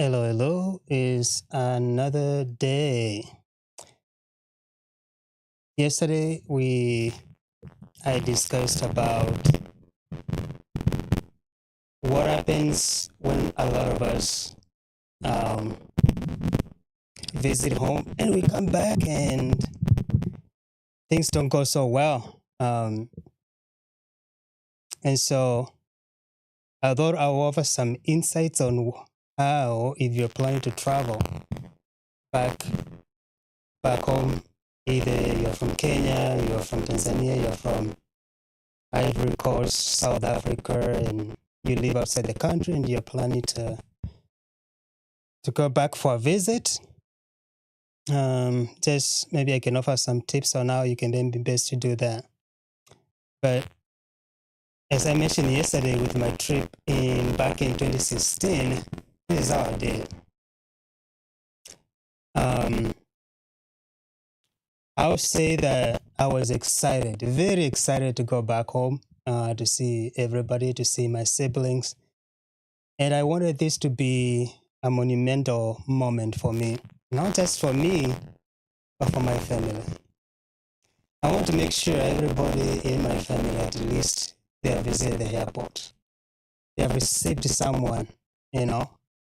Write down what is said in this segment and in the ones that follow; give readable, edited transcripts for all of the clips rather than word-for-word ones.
Hello, hello, is another day. Yesterday I discussed about what happens when a lot of us visit home and we come back and things don't go so well. And so I thought I'll offer some insights on how, if you're planning to travel back home, either you're from Kenya, you're from Tanzania, you're from Ivory Coast, South Africa, and you live outside the country and you're planning to go back for a visit. Just maybe I can offer some tips on how you can then be best to do that. But as I mentioned yesterday with my trip back in 2016, this is how I did. I would say that I was excited, very excited to go back home, to see everybody, to see my siblings. And I wanted this to be a monumental moment for me, not just for me, but for my family. I want to make sure everybody in my family, at least, they have visited the airport. They have received someone,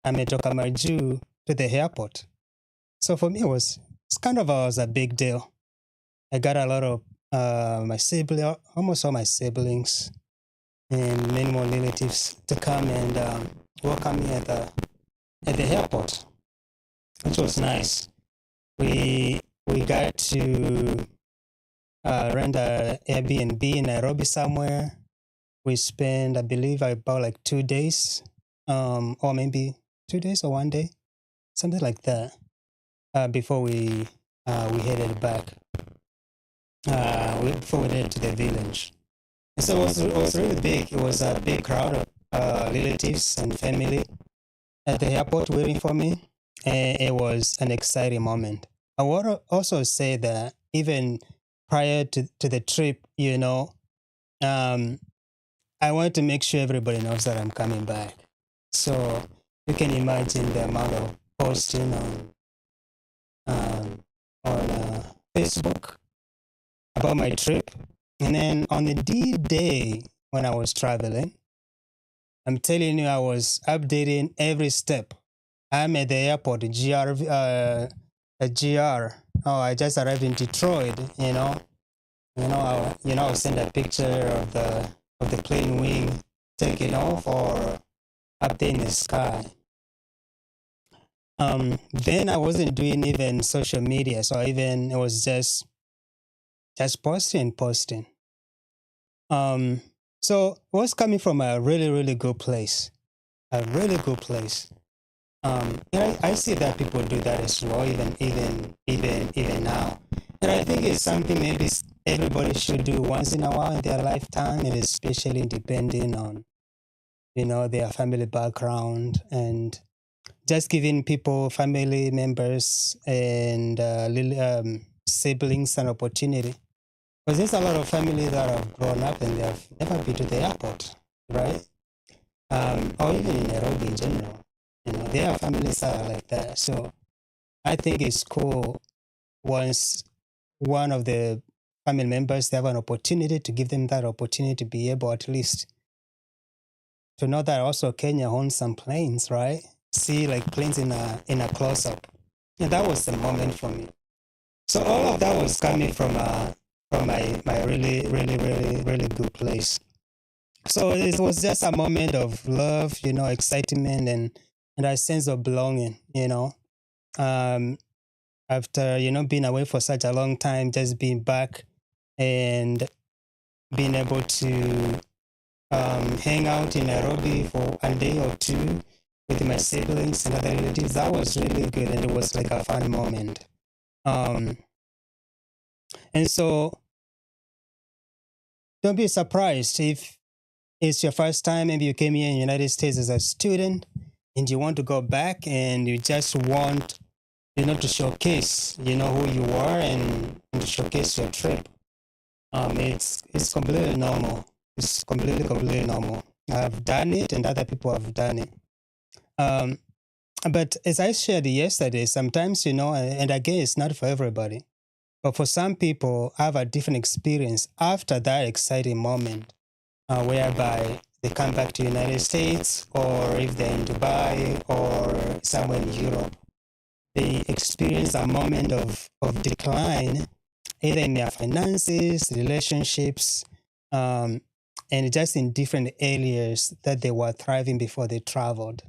Ametoka Majuu to the airport. So for me, it was a big deal. I got a lot of almost all my siblings and many more relatives to come and welcome me at the airport, which was nice. We got to rent an Airbnb in Nairobi somewhere. We spent, I believe, about like 2 days, or maybe 2 days or 1 day, something like that, before we headed back. Before we headed to the village. And so it was really big. It was a big crowd of relatives and family at the airport waiting for me. And it was an exciting moment. I want to also say that even prior to the trip, I want to make sure everybody knows that I'm coming back. So you can imagine the amount of posting on Facebook about my trip. And then on the D-Day when I was traveling, I'm telling you, I was updating every step. I'm at the airport, GR. Oh, I just arrived in Detroit, I'll send a picture of the plane wing taking off or up there in the sky. Then I wasn't doing even social media, so it was just posting. So it was coming from a really, really good place, a really good place. I see that people do that as well, even now. And I think it's something maybe everybody should do once in a while in their lifetime, and especially depending on, their family background, and just giving people, family members, and siblings an opportunity. Because there's a lot of families that have grown up and they have never been to the airport, right? Or even in Nairobi in general. There are families that are like that. So I think it's cool once one of the family members, they have an opportunity, to give them that opportunity to be able at least to know that also Kenya owns some planes, right? See like planes in a close-up. And that was the moment for me. So all of that was coming from from my really, really, really, really good place. So it was just a moment of love, excitement and a sense of belonging. Um, After, being away for such a long time, just being back and being able to hang out in Nairobi for a day or two with my siblings and other relatives, that was really good. And it was like a fun moment. Um, and so don't be surprised if it's your first time, maybe you came here in the United States as a student and you want to go back and you just want, to showcase, who you are and to showcase your trip. It's completely normal. It's completely normal. I've done it and other people have done it. Um, but as I shared yesterday, sometimes, and again, it's not for everybody, but for some people, I have a different experience after that exciting moment, whereby they come back to the United States, or if they're in Dubai or somewhere in Europe, they experience a moment of decline, either in their finances, relationships, and just in different areas that they were thriving before they traveled.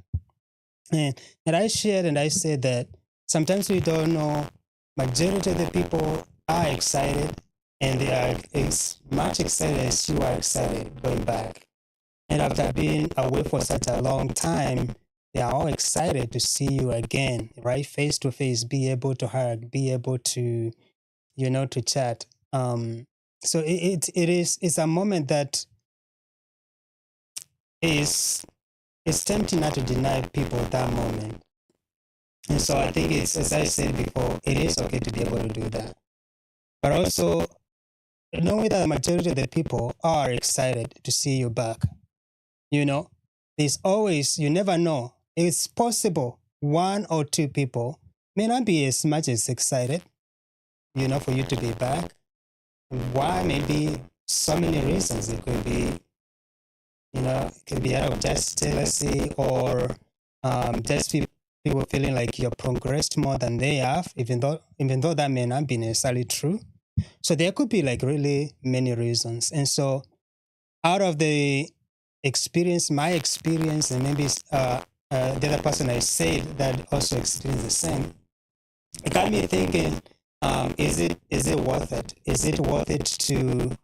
And I shared and I said that sometimes we don't know, majority of the people are excited and they are as much excited as you are excited going back. And after being away for such a long time, they are all excited to see you again, right? Face to face, be able to hug, be able to, to chat. So it's a moment that is it's tempting not to deny people that moment. And so I think it's, as I said before, it is okay to be able to do that. But also knowing that the majority of the people are excited to see you back. There's always, you never know. It's possible one or two people may not be as much as excited, for you to be back. Why? Maybe so many reasons. It could be, it could be out of just jealousy or just people feeling like you're progressed more than they have, even though that may not be necessarily true. So there could be like really many reasons. And so out of the experience, my experience, and maybe the other person I said that also experienced the same, it got me thinking, is it worth it? Is it worth it to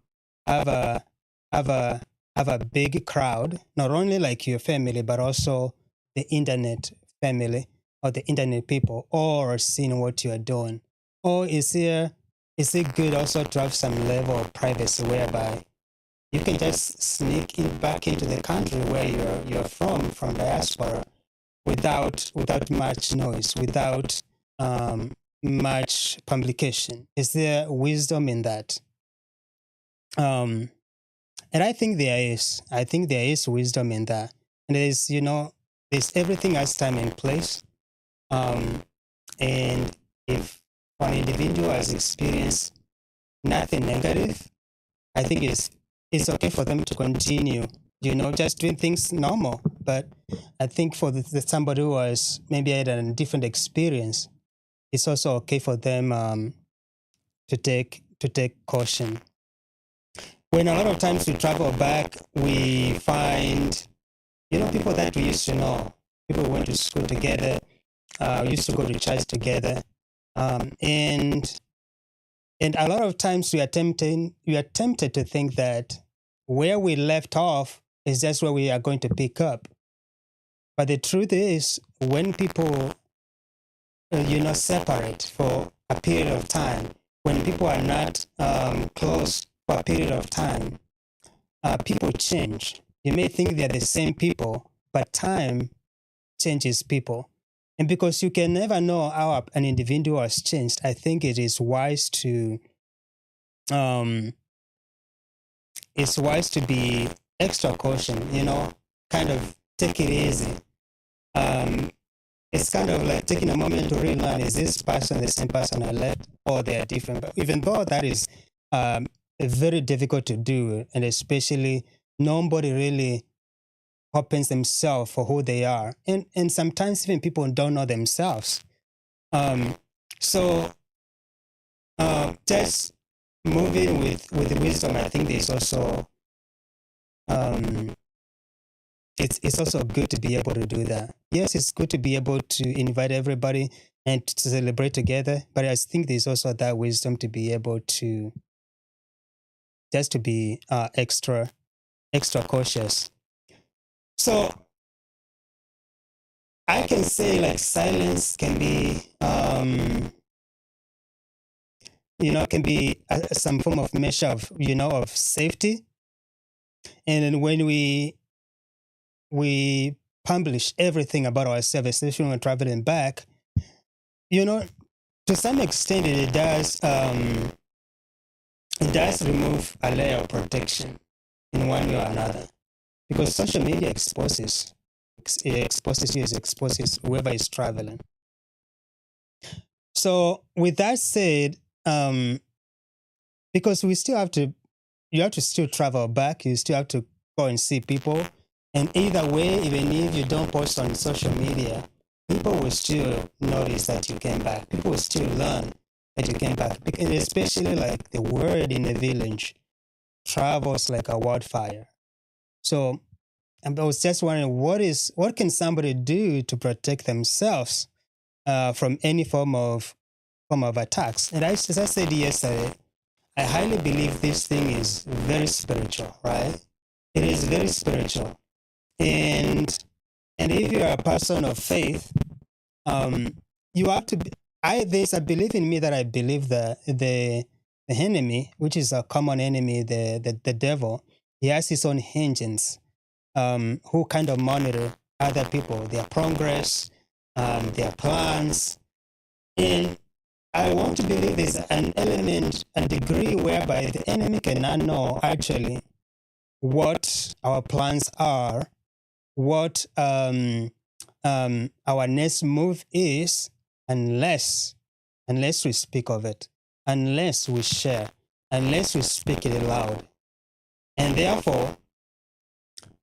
have a have a have a big crowd, not only like your family, but also the internet family or the internet people, or seeing what you are doing? Or is it good also to have some level of privacy whereby you can just sneak in back into the country where you're from diaspora, without much noise, without much publication? Is there wisdom in that? And I think there is. I think there is wisdom in that. And there's everything has time and place. And if one individual has experienced nothing negative, I think it's okay for them to continue, just doing things normal. But I think for somebody who has maybe had a different experience, it's also okay for them to take caution. When a lot of times we travel back, we find, people that we used to know, people who went to school together, used to go to church together, and a lot of times we are tempted to think that where we left off is just where we are going to pick up. But the truth is, when people, separate for a period of time, when people are not close for a period of time, people change. You may think they're the same people, but time changes people. And because you can never know how an individual has changed, I think it is wise to be extra caution, kind of take it easy. It's kind of like taking a moment to really learn, is this person the same person I left, or they are different? But even though that is very difficult to do, and especially nobody really opens themselves for who they are. And sometimes even people don't know themselves. So just moving with wisdom, I think there's also um, it's also good to be able to do that. Yes, it's good to be able to invite everybody and to celebrate together, but I think there's also that wisdom to be able to just to be extra cautious. So I can say like silence can be can be some form of measure of of safety. And then when we publish everything about ourselves, especially when we're traveling back, you know, to some extent it does remove a layer of protection in one way or another, because social media exposes exposes whoever is traveling. So with that said, because we still have to you have to still travel back, you still have to go and see people. And either way, even if you don't post on social media, people will still notice that you came back. People will still learn that you came back. Because especially like the word in the village travels like a wildfire. So I was just wondering, what can somebody do to protect themselves from any form of attacks? And as I said yesterday, I highly believe this thing is very spiritual, right? It is very spiritual. And if you're a person of faith, um, you have to. There's a belief in me that I believe the enemy, which is a common enemy, the devil, he has his own engines, who kind of monitor other people, their progress, their plans, and I want to believe there's an element, a degree whereby the enemy cannot know actually what our plans are, what our next move is, unless we speak of it, unless we share, unless we speak it aloud. And therefore,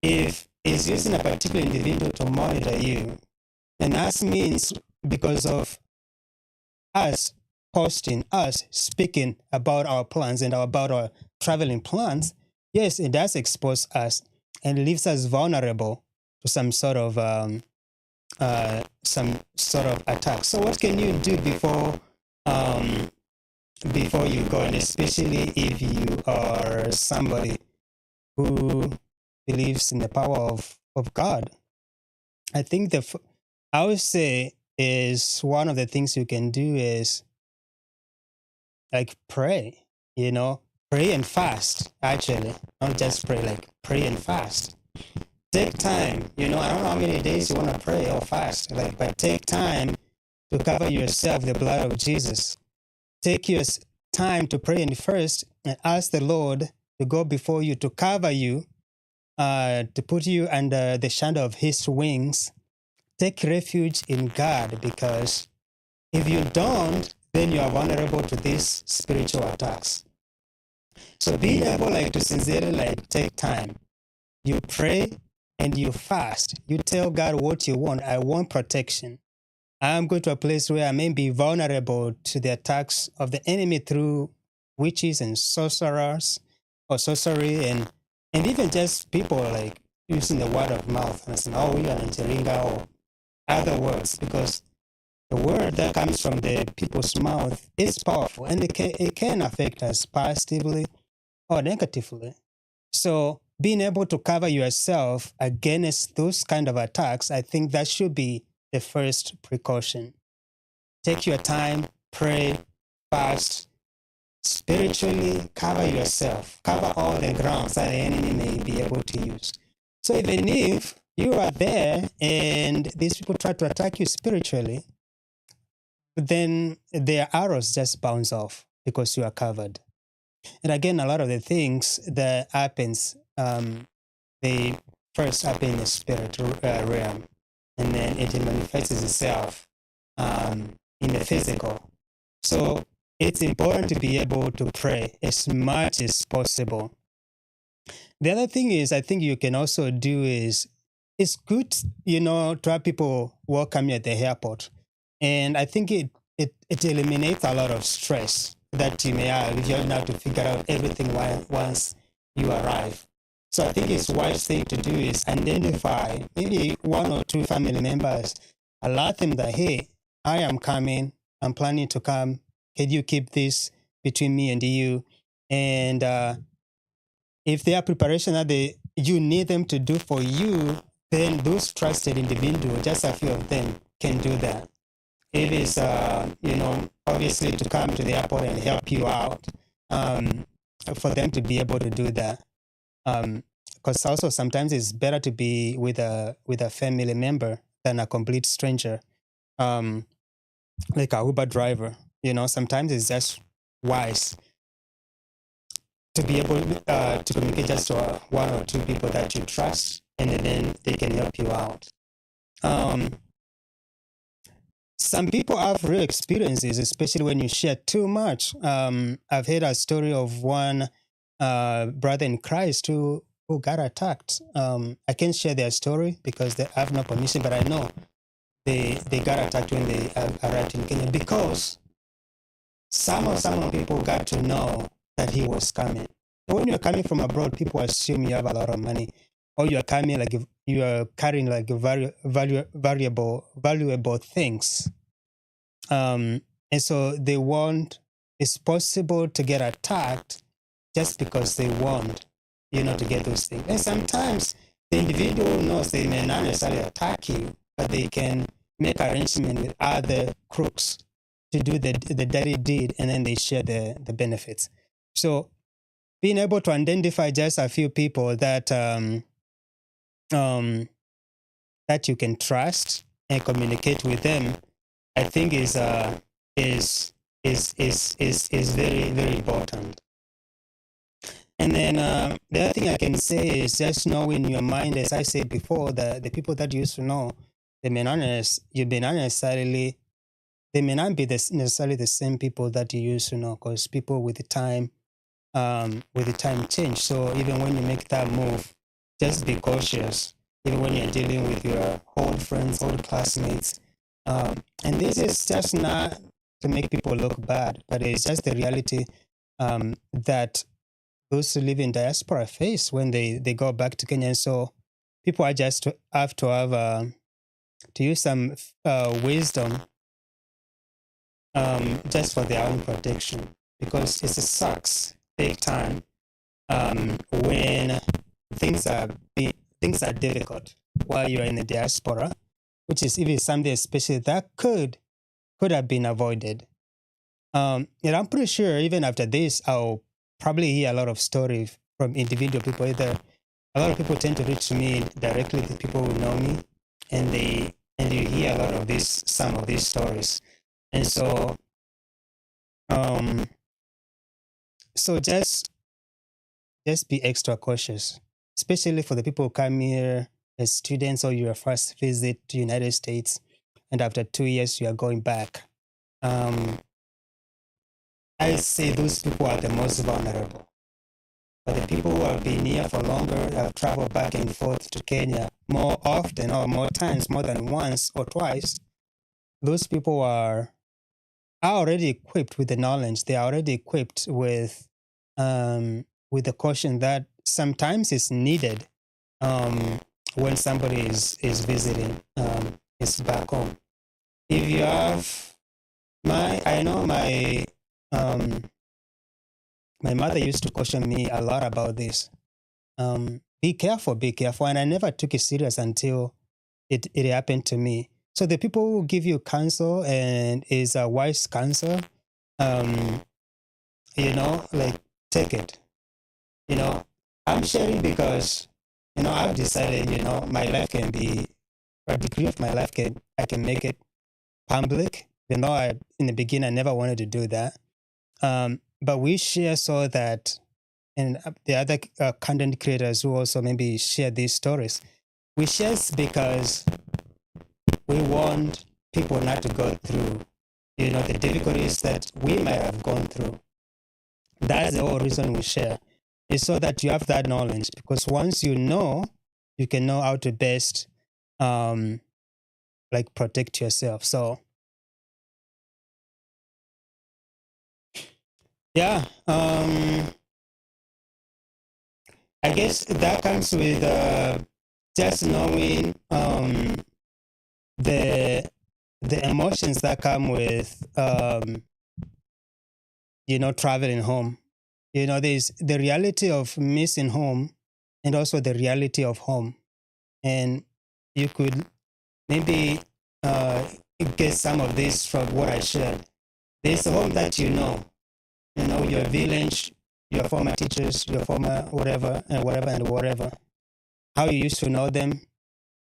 if it's using a particular individual to monitor you, and that means because of us posting, us speaking about our plans and about our traveling plans, yes, it does expose us and leaves us vulnerable to some sort of attack. So, what can you do um, before you go, and especially if you are somebody who believes in the power of God? I think I would say is one of the things you can do is like pray, pray and fast, actually, not just pray, like pray and fast. Take time, I don't know how many days you want to pray or fast, but take time to cover yourself with the blood of Jesus. Take your time to pray and first and ask the Lord to go before you, to cover you, to put you under the shadow of his wings. Take refuge in God, because if you don't, then you are vulnerable to these spiritual attacks. So being able to sincerely take time, you pray and you fast. You tell God what you want. I want protection. I'm going to a place where I may be vulnerable to the attacks of the enemy through witches and sorcerers or sorcery, and even just people using the word of mouth and saying, oh, you are Njeringa, or other words, because the word that comes from the people's mouth is powerful, and it can affect us positively or negatively. So being able to cover yourself against those kind of attacks, I think that should be the first precaution. Take your time, pray, fast, spiritually cover yourself, cover all the grounds that the enemy may be able to use. So even if you are there and these people try to attack you spiritually, then their arrows just bounce off because you are covered. And again, a lot of the things that happens, they first happen in the spirit realm, and then it manifests itself in the physical. So it's important to be able to pray as much as possible. The other thing is, I think you can also do is, it's good, to have people welcome you at the airport. And I think it eliminates a lot of stress. that you may have if you have to figure out everything once you arrive. So I think it's wise thing to do is identify maybe one or two family members, alert them that, hey, I am coming, I'm planning to come. Can you keep this between me and you? And if there are preparation that you need them to do for you, then those trusted individuals, just a few of them, can do that. It is, obviously to come to the airport and help you out, for them to be able to do that. Because also sometimes it's better to be with a family member than a complete stranger, like a Uber driver. Sometimes it's just wise to be able to communicate just to one or two people that you trust, and then they can help you out. Some people have real experiences, especially when you share too much. I've heard a story of one brother in Christ who got attacked. I can't share their story because they have no permission, but I know they got attacked when they arrived in Kenya because some people got to know that he was coming. When you're coming from abroad, people assume you have a lot of money, or you are coming like you are carrying like valuable things. And so they want. It's possible to get attacked just because they want, to get those things. And sometimes the individual knows they may not necessarily attack you, but they can make arrangement with other crooks to do the dirty deed, and then they share the benefits. So being able to identify just a few people that that you can trust and communicate with them, I think is very, very important. And then the other thing I can say is just know in your mind, as I said before, that the people that you used to know, they may not necessarily necessarily the same people that you used to know, because people with the time change. So even when you make that move, just be cautious. Even when you're dealing with your old friends, old classmates, and this is just not to make people look bad, but it's just the reality that those who live in diaspora face when they go back to Kenya. And so people are just have to have to use some wisdom just for their own protection, because it sucks big time when things are difficult while you're in the diaspora, which is even something especially that could have been avoided. And I'm pretty sure even after this, I'll probably hear a lot of stories from individual people. Either a lot of people tend to reach me directly, the people who know me, and you hear a lot of some of these stories. And so so just be extra cautious, especially for the people who come here as students, or your first visit to United States, and after 2 years you are going back. I say those people are the most vulnerable. But the people who have been here for longer, have traveled back and forth to Kenya more often, or more times, more than once or twice, those people are already equipped with the knowledge. They are already equipped with the caution that sometimes is needed when somebody is visiting, is back home. If you have I know my mother used to caution me a lot about this. Be careful, and I never took it serious until it happened to me. So the people who give you counsel and is a wise counsel, like, take it. I'm sharing because I've decided my life can be, a degree of my life I can make it public. In the beginning I never wanted to do that, but we share so that, and the other content creators who also maybe share these stories, we share because we want people not to go through the difficulties that we might have gone through. That's the whole reason we share, is so that you have that knowledge, because once you know, you can know how to best like protect yourself. So Yeah. I guess that comes with just knowing the the emotions that come with traveling home. There's the reality of missing home and also the reality of home. And you could maybe uh, get some of this from what I shared. There's a home that your village, your former teachers, your former whatever and whatever and whatever, how you used to know them.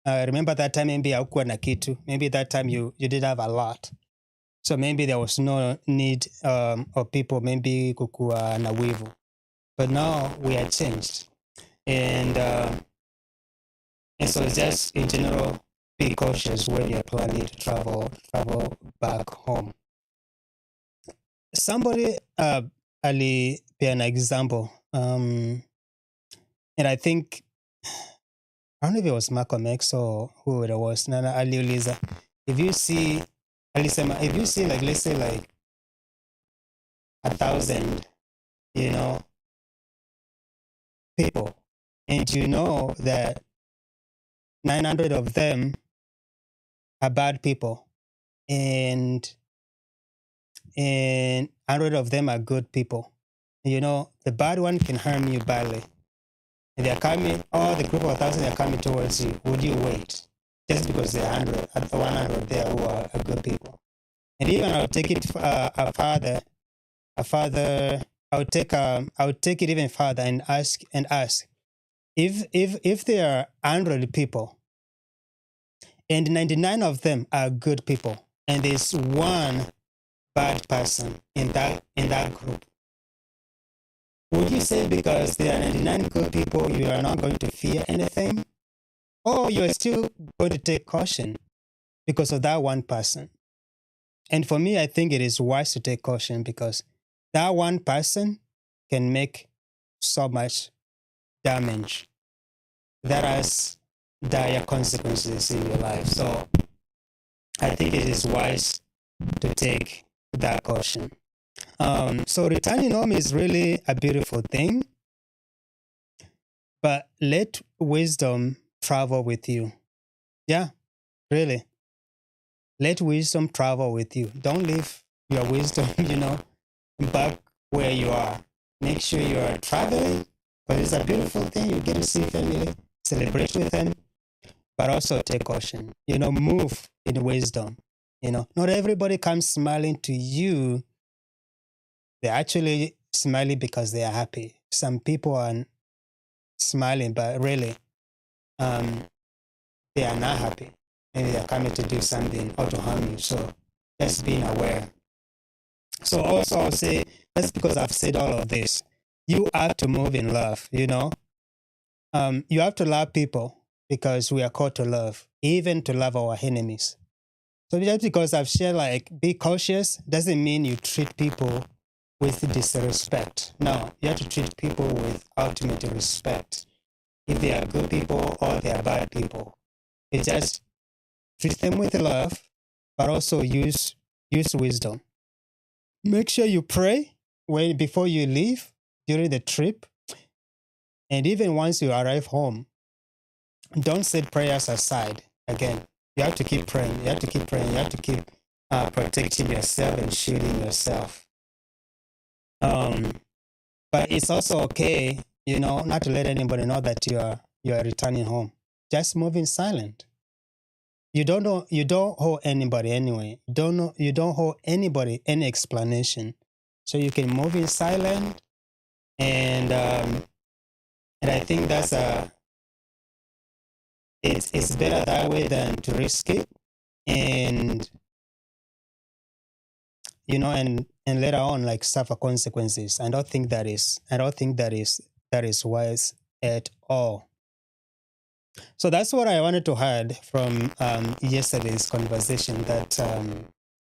Remember that time maybe haukuwa na kitu. Maybe that time you did have a lot. So maybe there was no need of people maybe kukuwa na wivu. But now we are changed. And so just in general, be cautious when you're planning to travel back home. Somebody alipea an example. And I think I don't know if it was Malcolm X or who it was. Nana aliuliza, if you see alisema, if you see like let's say like 1,000, you know, people, and you know that 900 of them are bad people, and 100 of them are good people. The bad one can harm you badly. And they're coming, all the group of 1,000 are coming towards you. Would you wait? Just because there are 100 there who are good people. And even I'll take it further. I would take it even further and ask if there are 100 people and 99 of them are good people, and there's one bad person in that group, would you say because there are 99 good people, you are not going to fear anything? Or you are still going to take caution because of that one person? And for me, I think it is wise to take caution because that one person can make so much damage that has dire consequences in your life. So I think it is wise to take that caution. So returning home is really a beautiful thing, but let wisdom travel with you. Yeah, really. Let wisdom travel with you. Don't leave your wisdom, back where you are. Make sure you are traveling, but it's a beautiful thing. You get to see family, celebrate with them, but also take caution. Move in wisdom. Not everybody comes smiling to you. They're actually smiling because they are happy. Some people are smiling, but really, they are not happy. Maybe they're coming to do something or to harm you. So just being aware. So also I'll say, that's because I've said all of this. You have to move in love, you have to love people because we are called to love, even to love our enemies. So just because I've shared like be cautious doesn't mean you treat people with disrespect. No, you have to treat people with ultimate respect. If they are good people or they are bad people, you just treat them with love, but also use wisdom. Make sure you pray before you leave during the trip, and even once you arrive home. Don't set prayers aside. Again, you have to keep praying. You have to keep praying. You have to keep protecting yourself and shielding yourself. But it's also okay, not to let anybody know that you are returning home. Just move in silent. You don't owe anybody anyway. You don't owe anybody any explanation. So you can move in silent, and I think that's it's better that way than to risk it, and and later on like suffer consequences. I don't think that is wise at all. So that's what I wanted to add from yesterday's conversation that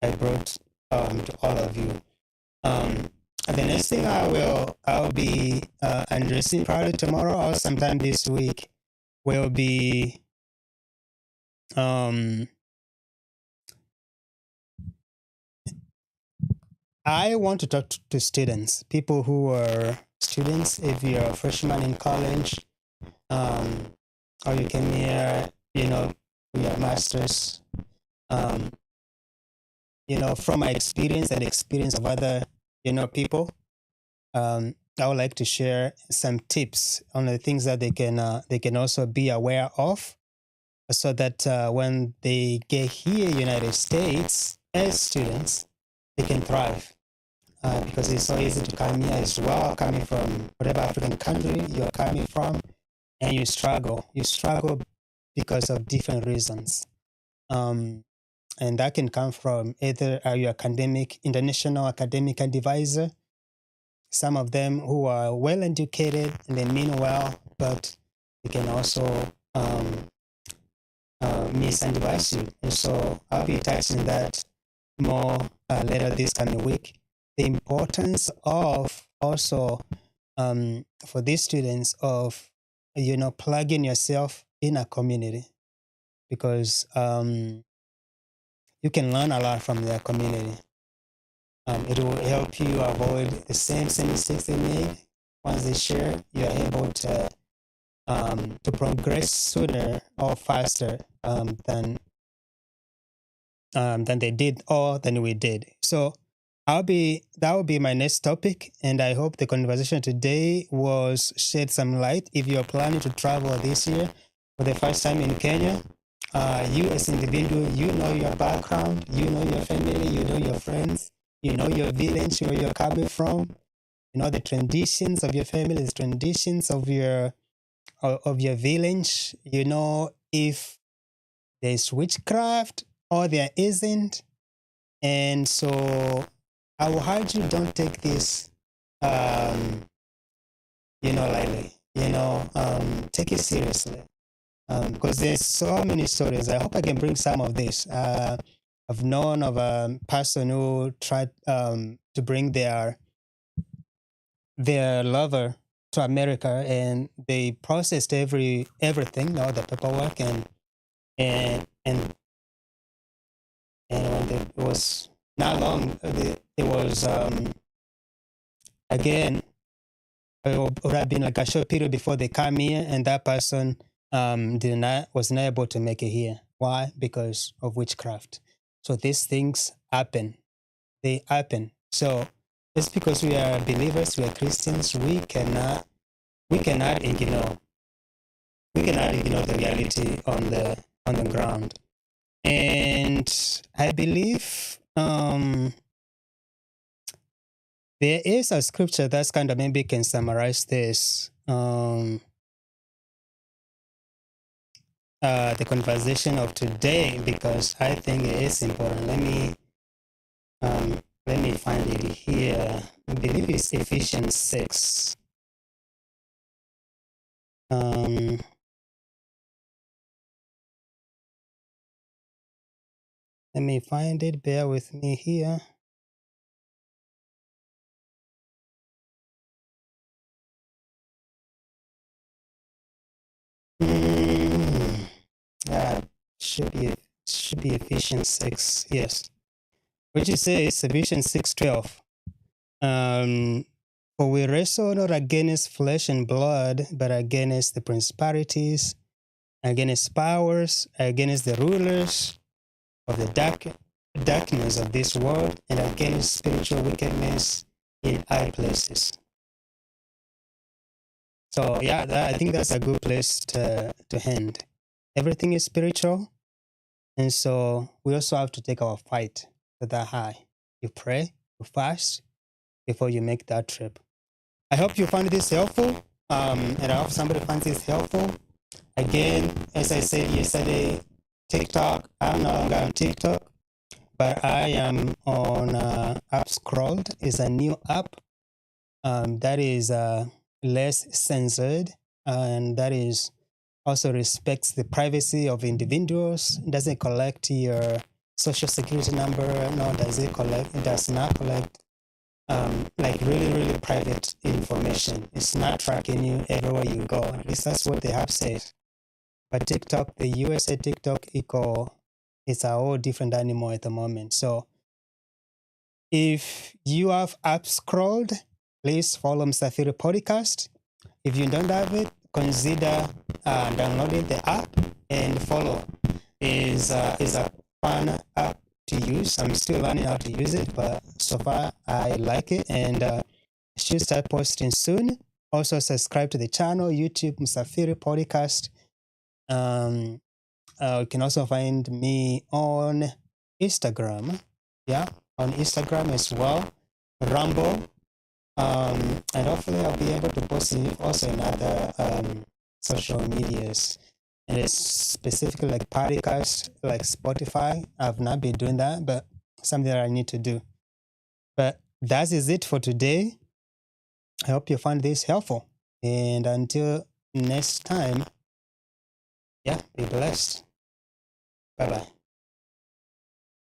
I brought to all of you. The next thing I'll be addressing probably tomorrow or sometime this week will be I want to talk to students, people who are students. If you're a freshman in college, um, or you came here, with your masters, um, from my experience and the experience of other, people, I would like to share some tips on the things that they can also be aware of, so that when they get here, United States, as students, they can thrive. Because it's so easy to come here as well, coming from whatever African country you're coming from, and you struggle. You struggle because of different reasons. Um, and that can come from either your academic, international academic advisor, some of them who are well educated and they mean well, but they can also misadvise you. And so I'll be touching that more later this coming week. The importance of also for these students of plugging yourself in a community, because you can learn a lot from their community. It will help you avoid the same mistakes they made. Once they share, you're able to progress sooner or faster than they did or than we did. So that will be my next topic, and I hope the conversation today was shed some light. If you're planning to travel this year for the first time in Kenya, you as an individual, you know your background, you know your family, you know your friends, you know your village where you're coming from, you know the traditions of your family, the traditions of your village. You know if there's witchcraft or there isn't. And so I will urge you, don't take this, lightly. Take it seriously, because there's so many stories. I hope I can bring some of this. I've known of a person who tried to bring their lover to America, and they processed everything, all the paperwork, and when it was not long, it was again, it would have been like a short period before they come here, and that person was not able to make it here. Why? Because of witchcraft. So these things happen. They happen. So just because we are believers, we are Christians, we cannot ignore the reality on the ground. And I believe there is a scripture that's kind of maybe can summarize this. The conversation of today, because I think it is important. Let me find it here. I believe it's Ephesians 6. Let me find it. Bear with me here. Yeah, should be Ephesians 6. Yes, which it says Ephesians 6:12. For we wrestle not against flesh and blood, but against the principalities, against powers, against the rulers of the darkness of this world, and against spiritual wickedness in high places. So yeah, I think that's a good place to end. Everything is spiritual, and so we also have to take our fight to that high. You pray, you fast before you make that trip. I hope you found this helpful, and I hope somebody finds this helpful. Again, as I said yesterday, TikTok, I'm no longer on TikTok, but I am on App Scrolled. It's a new app that is less censored, and that is also respects the privacy of individuals. It doesn't collect your social security number, nor does it does not collect like really, really private information. It's not tracking you everywhere you go. At least that's what the app says. But TikTok, the USA TikTok it's a whole different animal at the moment. So If you have app scrolled, please follow Msafiri Podcast. If you don't have it, consider downloading the app and follow. Is a fun app to use. I'm still learning how to use it, but so far I like it, and should start posting soon. Also, subscribe to the channel, YouTube Msafiri Podcast. You can also find me on Instagram. Yeah, on Instagram as well. Rumble. And hopefully I'll be able to post it also in other social medias. And it's specifically like podcasts, like Spotify. I've not been doing that, but something that I need to do. But that is it for today. I hope you find this helpful. And until next time, yeah, be blessed. Bye bye.